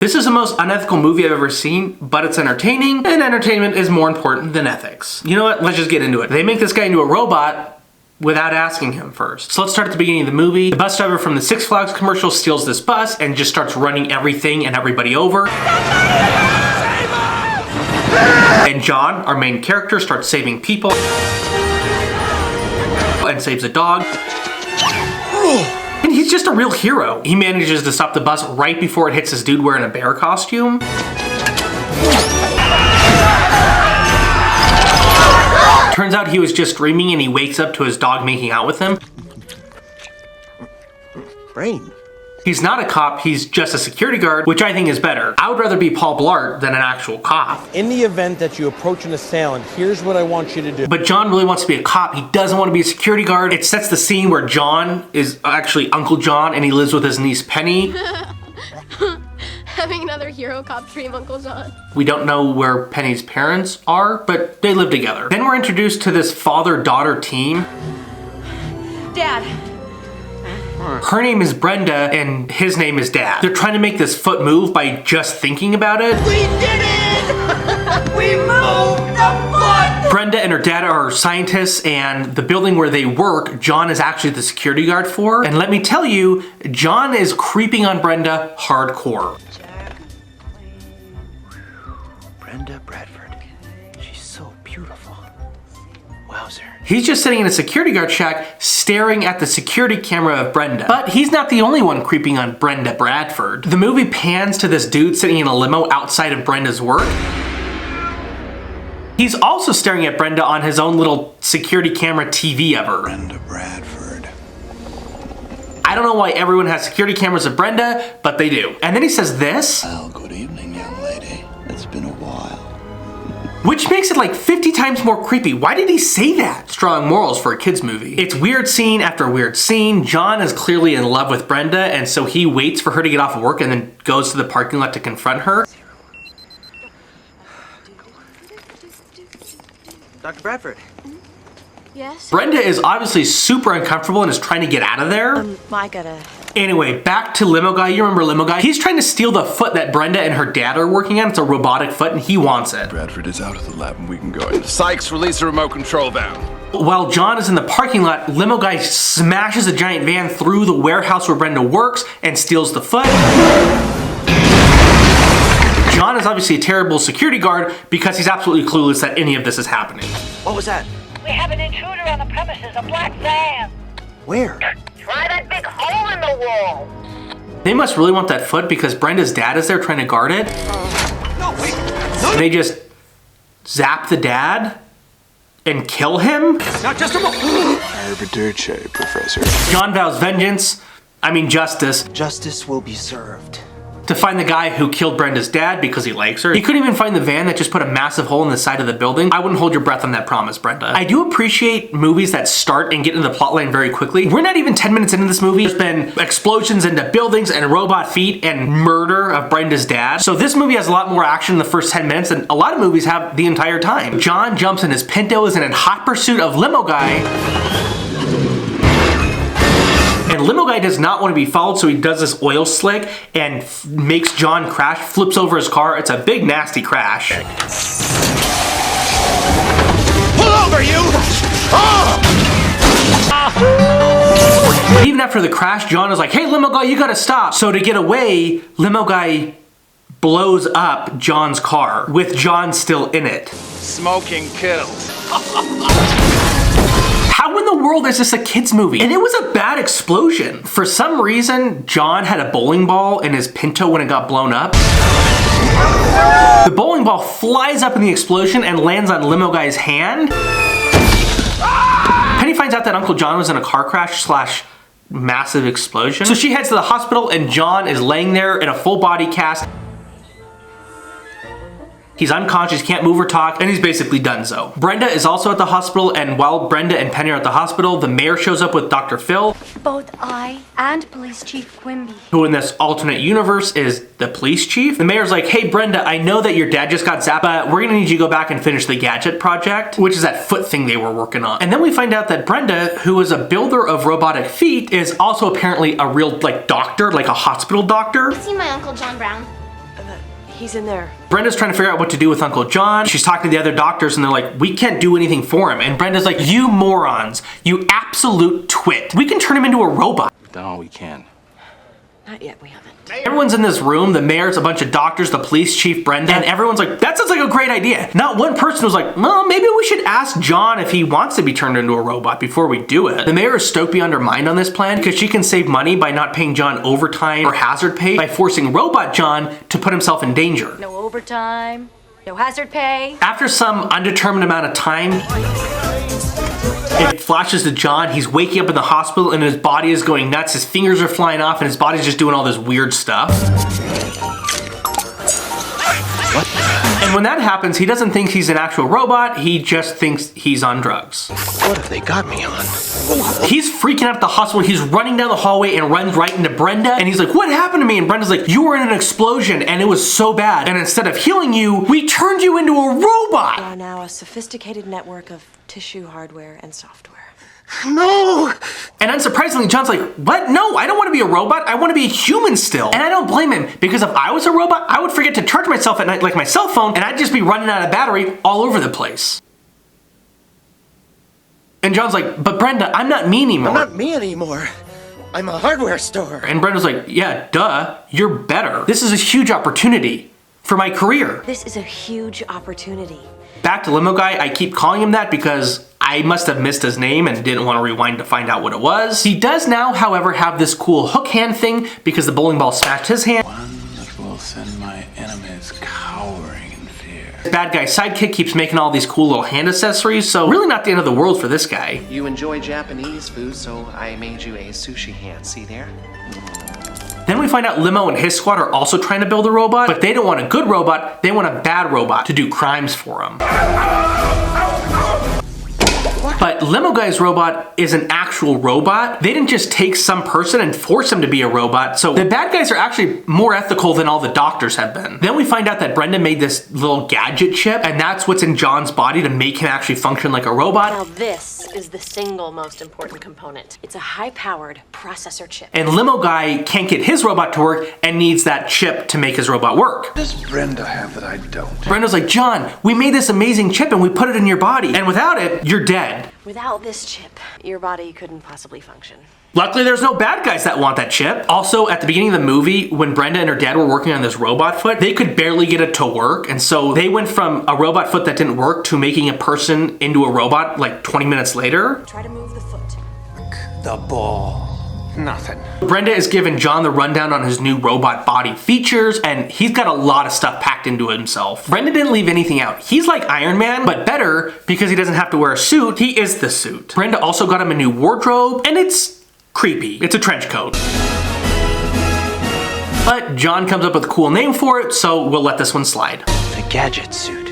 This is the most unethical movie I've ever seen, but it's entertaining, and entertainment is more important than ethics. You know what? Let's just get into it. They make this guy into a robot without asking him first. So let's start at the beginning of the movie. The bus driver from the Six Flags commercial steals this bus and just starts running everything and everybody over. And John, our main character, starts saving people and saves a dog. And he's just a real hero. He manages to stop the bus right before it hits this dude wearing a bear costume. Turns out he was just dreaming and he wakes up to his dog making out with him. Brain. He's not a cop, he's just a security guard, which I think is better. I would rather be Paul Blart than an actual cop. In the event that you approach an assailant, here's what I want you to do. But John really wants to be a cop. He doesn't want to be a security guard. It sets the scene where John is actually Uncle John and he lives with his niece Penny. Having another hero cop dream, Uncle John. We don't know where Penny's parents are, but they live together. Then we're introduced to this father-daughter team. Dad. Her name is Brenda and his name is Dad. They're trying to make this Foote move by just thinking about it. We did it! We moved the foot! Brenda and her dad are scientists, and the building where they work, John is actually the security guard for. And let me tell you, John is creeping on Brenda hardcore. Brenda Bradford. She's so beautiful. Wowzer. He's just sitting in a security guard shack staring at the security camera of Brenda. But he's not the only one creeping on Brenda Bradford. The movie pans to this dude sitting in a limo outside of Brenda's work. He's also staring at Brenda on his own little security camera TV of her. Brenda Bradford. I don't know why everyone has security cameras of Brenda, but they do. And then he says this. Well, good evening, young lady. It's been a while. Which makes it like 50 times more creepy. Why did he say that? Strong morals for a kid's movie. It's weird scene after weird scene. John is clearly in love with Brenda, and so he waits for her to get off work and then goes to the parking lot to confront her. Dr. Bradford. Yes? Brenda is obviously super uncomfortable and is trying to get out of there. I gotta... Anyway, back to Limo Guy. You remember Limo Guy? He's trying to steal the foot that Brenda and her dad are working on. It's a robotic foot and he wants it. Bradford is out of the lab and we can go in. Sykes, release the remote control valve. While John is in the parking lot, Limo Guy smashes a giant van through the warehouse where Brenda works and steals the foot. John is obviously a terrible security guard because he's absolutely clueless that any of this is happening. What was that? We have an intruder on the premises, a black van. Where? Try that big hole in the wall. They must really want that foot because Brenda's dad is there trying to guard it. No, wait. No, They just zap the dad and kill him. not just a moment. Arrivederci, Professor. John vows vengeance, justice, Justice will be served. to find the guy who killed Brenda's dad because he likes her. He couldn't even find the van that just put a massive hole in the side of the building. I wouldn't hold your breath on that promise, Brenda. I do appreciate movies that start and get into the plotline very quickly. We're not even 10 minutes into this movie. There's been explosions into buildings and robot feet and murder of Brenda's dad. So this movie has a lot more action in the first 10 minutes than a lot of movies have the entire time. John jumps in his Pintos and in hot pursuit of Limo Guy. And Limo Guy does not want to be followed, so he does this oil slick and makes John crash, flips over his car. It's a big, nasty crash. Pull over, you! But even after the crash, John is like, hey, Limo Guy, you gotta stop. So to get away, Limo Guy blows up John's car with John still in it. Smoking kills. How in the world is this a kid's movie? And it was a bad explosion. For some reason, John had a bowling ball in his Pinto when it got blown up. The bowling ball flies up in the explosion and lands on Limo Guy's hand. Penny finds out that Uncle John was in a car crash / massive explosion. So she heads to the hospital and John is laying there in a full body cast. He's unconscious, can't move or talk, and he's basically donezo. Brenda is also at the hospital, and while Brenda and Penny are at the hospital, the mayor shows up with Dr. Phil, Both I and Police Chief Quimby. who in this alternate universe is the police chief. The mayor's like, hey Brenda, I know that your dad just got zapped, but we're gonna need you to go back and finish the gadget project, which is that foot thing they were working on. And then we find out that Brenda, who is a builder of robotic feet, is also apparently a real, doctor, like a hospital doctor. See my Uncle John Brown? He's in there. Brenda's trying to figure out what to do with Uncle John. She's talking to the other doctors and they're like, we can't do anything for him. And Brenda's like, you morons, you absolute twit. We can turn him into a robot. We've done all we can. Not yet, we haven't. Everyone's in this room, the mayor's a bunch of doctors, the police chief, Brenda, and everyone's like, that sounds like a great idea. Not one person was like, well, maybe we should ask John if he wants to be turned into a robot before we do it. The mayor is stoked beyond her mind on this plan because she can save money by not paying John overtime or hazard pay by forcing Robot John to put himself in danger. No overtime, no hazard pay. After some undetermined amount of time, it flashes to John. He's waking up in the hospital and his body is going nuts. His fingers are flying off and his body's just doing all this weird stuff. What? And when that happens, he doesn't think he's an actual robot. He just thinks he's on drugs. What have they got me on? He's freaking out at the hospital. He's running down the hallway and runs right into Brenda. And he's like, what happened to me? And Brenda's like, you were in an explosion and it was so bad. And instead of healing you, we turned you into a robot. We are now a sophisticated network of tissue hardware and software. No! And unsurprisingly, John's like, what? No, I don't want to be a robot. I want to be a human still. And I don't blame him, because if I was a robot, I would forget to charge myself at night like my cell phone, and I'd just be running out of battery all over the place. And John's like, but Brenda, I'm not me anymore. I'm not me anymore. I'm a hardware store. And Brenda's like, yeah, duh, you're better. This is a huge opportunity for my career. This is a huge opportunity. Back to Limo Guy, I keep calling him that because I must have missed his name and didn't want to rewind to find out what it was. He does now, however, have this cool hook hand thing because the bowling ball smashed his hand. One that will send my enemies cowering in fear. The bad guy sidekick keeps making all these cool little hand accessories, so really not the end of the world for this guy. You enjoy Japanese food, so I made you a sushi hand. See there? Then we find out Limo and his squad are also trying to build a robot, but they don't want a good robot, they want a bad robot to do crimes for them. But Limo Guy's robot is an actual robot. They didn't just take some person and force him to be a robot, so the bad guys are actually more ethical than all the doctors have been. Then we find out that Brenda made this little gadget chip, and that's what's in John's body to make him actually function like a robot. Now this is the single most important component. It's a high-powered processor chip. And Limo Guy can't get his robot to work and needs that chip to make his robot work. What does Brenda have that I don't? Brenda's like, John, we made this amazing chip and we put it in your body, and without it, you're dead. Without this chip, your body couldn't possibly function. Luckily, there's no bad guys that want that chip. Also, at the beginning of the movie, when Brenda and her dad were working on this robot foot, they could barely get it to work, and so they went from a robot foot that didn't work to making a person into a robot like 20 minutes later. Try to move the foot. The ball. Nothing. Brenda is giving John the rundown on his new robot body features, and he's got a lot of stuff packed into himself. Brenda didn't leave anything out. He's like Iron Man, but better because he doesn't have to wear a suit. He is the suit. Brenda also got him a new wardrobe, and it's creepy. It's a trench coat. But John comes up with a cool name for it, so we'll let this one slide. The gadget suit.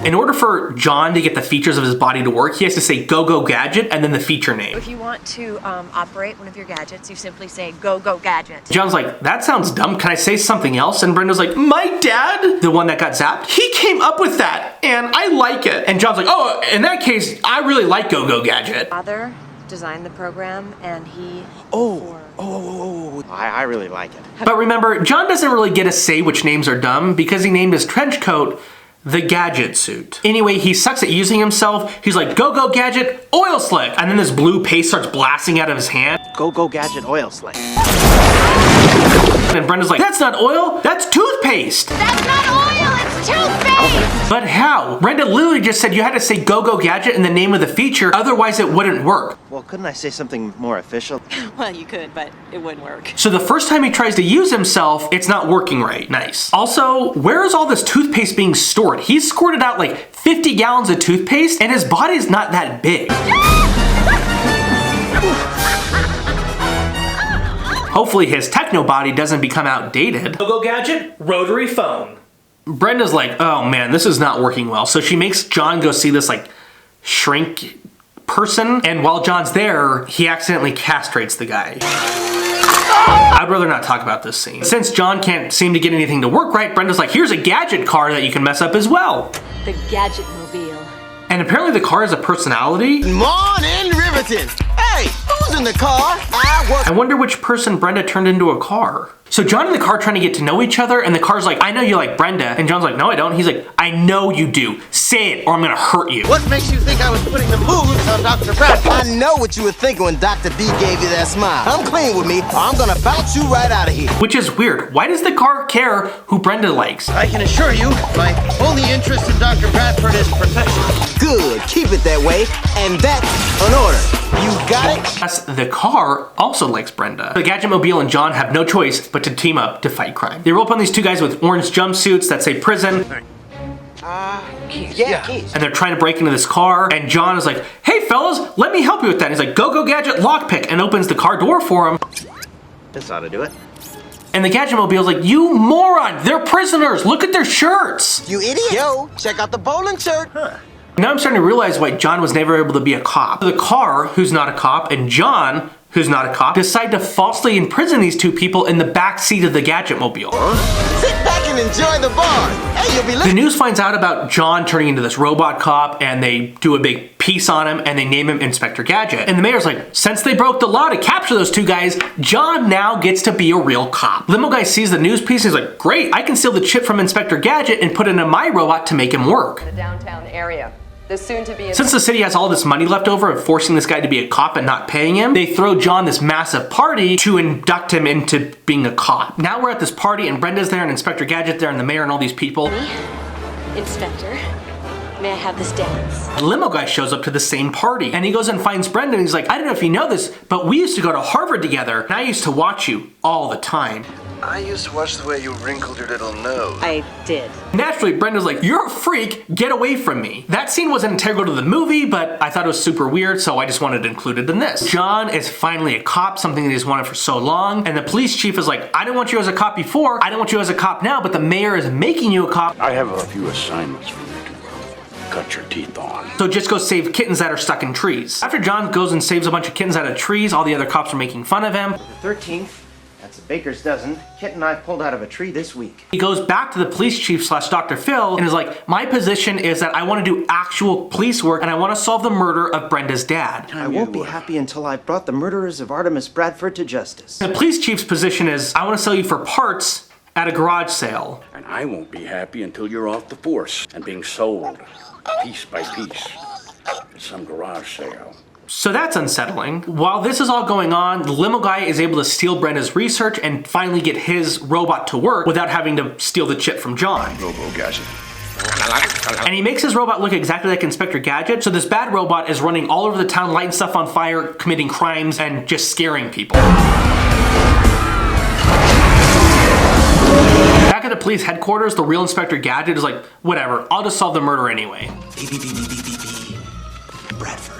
In order for John to get the features of his body to work, he has to say go go gadget and then the feature name. If you want to operate one of your gadgets, you simply say go go gadget. John's like, that sounds dumb. Can I say something else? And Brenda's like, my dad, the one that got zapped, he came up with that and I like it. And John's like, oh, in that case, I really like go go gadget. Father designed the program and he... I really like it. But remember, John doesn't really get to say which names are dumb because he named his trench coat the gadget suit. Anyway, he sucks at using himself. He's like, go go gadget, oil slick. And then this blue paste starts blasting out of his hand. Go gadget oil slick. And Brenda's like, that's not oil, that's toothpaste. That's not oil, it's toothpaste! But how? Brenda literally just said you had to say go go gadget in the name of the feature, otherwise it wouldn't work. Well, couldn't I say something more official? Well, you could, but it wouldn't work. So the first time he tries to use himself, it's not working right. Nice. Also, where is all this toothpaste being stored? He's squirted out like 50 gallons of toothpaste and his body's not that big. Hopefully his techno body doesn't become outdated. Go go gadget, rotary phone. Brenda's like, oh man, this is not working well. So she makes John go see this like shrink person, and while John's there, he accidentally castrates the guy. I'd rather not talk about this scene. Since John can't seem to get anything to work right, Brenda's like, here's a gadget car that you can mess up as well. The Gadget Mobile. And apparently the car has a personality. Morning, Riverton. Hey, who's was in the car. I wonder which person Brenda turned into a car. So John and the car trying to get to know each other, and the car's like, I know you like Brenda. And John's like, no, I don't. He's like, I know you do. Say it or I'm gonna hurt you. What makes you think I was putting the moves on Dr. Bradford? I know what you were thinking when Dr. B gave you that smile. Come clean with me, or I'm gonna bounce you right out of here. Which is weird. Why does the car care who Brenda likes? I can assure you, my only interest in Dr. Bradford is protection. Good, keep it that way, and that's an order. You got it? Plus, the car also likes Brenda. The Gadgetmobile and John have no choice but to team up to fight crime. They roll up on these two guys with orange jumpsuits that say prison. Keys. And they're trying to break into this car, and John is like, hey fellas, let me help you with that. And he's like, go Gadget, lockpick, and opens the car door for him. This ought to do it. And the Gadgetmobile's like, you moron, they're prisoners, look at their shirts. You idiot. Yo, check out the bowling shirt. Now I'm starting to realize why John was never able to be a cop. The car, who's not a cop, and John, who's not a cop, decide to falsely imprison these two people in the back seat of the Gadgetmobile. Sit back and enjoy the bar. Hey, you'll be The news finds out about John turning into this robot cop, and they do a big piece on him, and they name him Inspector Gadget. And the mayor's like, since they broke the law to capture those two guys, John now gets to be a real cop. Limo guy sees the news piece and he's like, great, I can steal the chip from Inspector Gadget and put it in my robot to make him work. The downtown area. Since the city has all this money left over of forcing this guy to be a cop and not paying him, they throw John this massive party to induct him into being a cop. Now we're at this party and Brenda's there and Inspector Gadget there and the mayor and all these people. Inspector, may I have this dance? The limo guy shows up to the same party and he goes and finds Brenda and he's like, I don't know if you know this, but we used to go to Harvard together and I used to watch you all the time. I used to watch the way you wrinkled your little nose. I did. Naturally, Brenda's like, you're a freak, get away from me. That scene wasn't integral to the movie, but I thought it was super weird, so I just wanted to include it in this. John is finally a cop, something that he's wanted for so long, and the police chief is like, I didn't want you as a cop before, I don't want you as a cop now, but the mayor is making you a cop. I have a few assignments for you to cut your teeth on. So just go save kittens that are stuck in trees. After John goes and saves a bunch of kittens out of trees, all the other cops are making fun of him. The 13th. That's a baker's dozen. Kitten I pulled out of a tree this week. He goes back to the police chief / Dr. Phil and is like, my position is that I want to do actual police work and I want to solve the murder of Brenda's dad. I won't be happy until I've brought the murderers of Artemis Bradford to justice. The police chief's position is, I want to sell you for parts at a garage sale. And I won't be happy until you're off the force and being sold piece by piece at some garage sale. So that's unsettling. While this is all going on, the limo guy is able to steal Brenda's research and finally get his robot to work without having to steal the chip from John. Robo-Gadget. And he makes his robot look exactly like Inspector Gadget, so this bad robot is running all over the town, lighting stuff on fire, committing crimes, and just scaring people. Back at the police headquarters, the real Inspector Gadget is like, whatever, I'll just solve the murder anyway.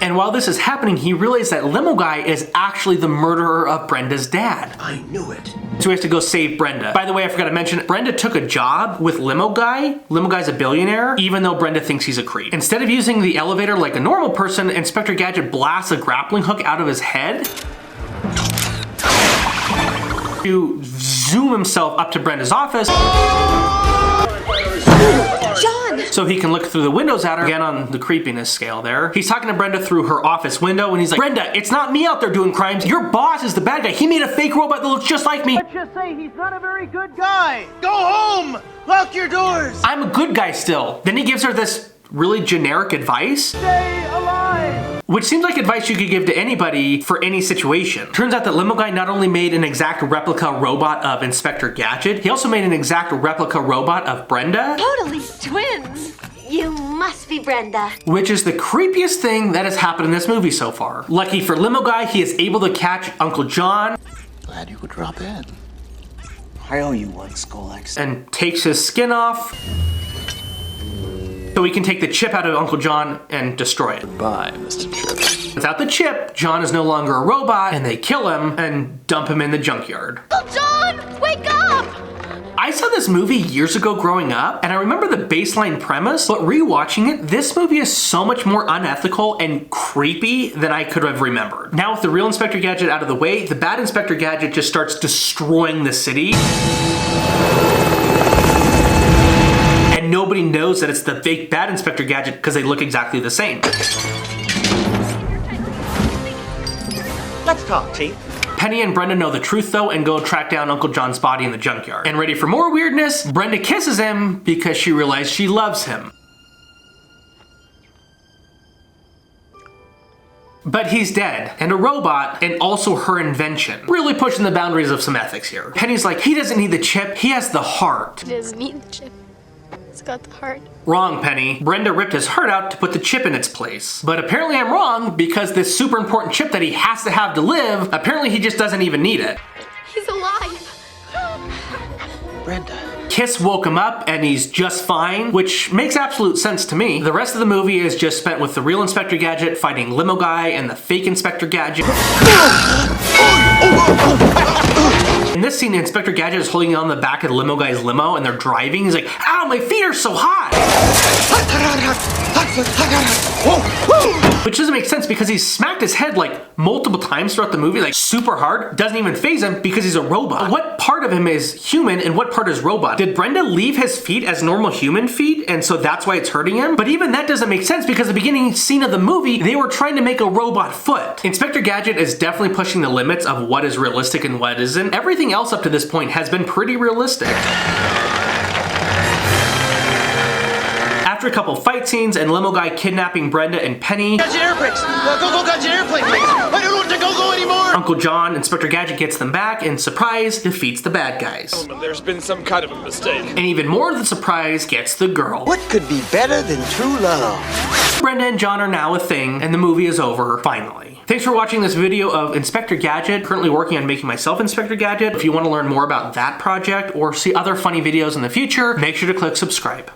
And while this is happening, he realizes that limo guy is actually the murderer of Brenda's dad. I knew it. So he has to go save Brenda. By the way, I forgot to mention, Brenda took a job with Limo Guy. Limo Guy's a billionaire, even though Brenda thinks he's a creep. Instead of using the elevator like a normal person, Inspector Gadget blasts a grappling hook out of his head to zoom himself up to Brenda's office. John! So he can look through the windows at her, again on the creepiness scale there. He's talking to Brenda through her office window and he's like, Brenda, it's not me out there doing crimes. Your boss is the bad guy. He made a fake robot that looks just like me. Let's just say he's not a very good guy. Go home! Lock your doors! I'm a good guy still. Then he gives her this really generic advice. Stay alive! Which seems like advice you could give to anybody for any situation. Turns out that Limo Guy not only made an exact replica robot of Inspector Gadget, he also made an exact replica robot of Brenda. Totally twins. You must be Brenda. Which is the creepiest thing that has happened in this movie so far. Lucky for Limo Guy, he is able to catch Uncle John. Glad you could drop in. I owe you one, Skolex. And takes his skin off. So we can take the chip out of Uncle John and destroy it. Goodbye, Mr. Chip. Without the chip, John is no longer a robot, and they kill him and dump him in the junkyard. Oh, John, wake up! I saw this movie years ago growing up, and I remember the baseline premise, but rewatching it, this movie is so much more unethical and creepy than I could have remembered. Now with the real Inspector Gadget out of the way, the bad Inspector Gadget just starts destroying the city. And nobody knows that it's the fake bad Inspector Gadget because they look exactly the same. Let's talk, Chief. Penny and Brenda know the truth though and go track down Uncle John's body in the junkyard. And ready for more weirdness, Brenda kisses him because she realized she loves him. But he's dead, and a robot, and also her invention. Really pushing the boundaries of some ethics here. Penny's like, he doesn't need the chip, he has the heart. He doesn't need the chip. It's got the heart. Wrong, Penny. Brenda ripped his heart out to put the chip in its place. But apparently I'm wrong, because this super important chip that he has to have to live, apparently he just doesn't even need it. He's alive. Brenda. Kiss woke him up and he's just fine, which makes absolute sense to me. The rest of the movie is just spent with the real Inspector Gadget fighting Limo Guy and the fake Inspector Gadget. In this scene, Inspector Gadget is holding on the back of the Limo Guy's limo and they're driving. He's like, ow, my feet are so hot! Which doesn't make sense because he's smacked his head like multiple times throughout the movie, like super hard. Doesn't even faze him because he's a robot. What part of him is human and what part is robot? Did Brenda leave his feet as normal human feet and so that's why it's hurting him? But even that doesn't make sense because the beginning scene of the movie, they were trying to make a robot foot. Inspector Gadget is definitely pushing the limits of what is realistic and what isn't. Everything else up to this point has been pretty realistic. After a couple fight scenes and Limo Guy kidnapping Brenda and Penny, Got your air brakes. Go, got your airplane brakes. I don't want to go anymore. Uncle John, Inspector Gadget gets them back and surprise defeats the bad guys. There's been some kind of a mistake. And even more of the surprise gets the girl. What could be better than true love? Brenda and John are now a thing and the movie is over, finally. Thanks for watching this video of Inspector Gadget. Currently working on making myself Inspector Gadget. If you want to learn more about that project or see other funny videos in the future, make sure to click subscribe.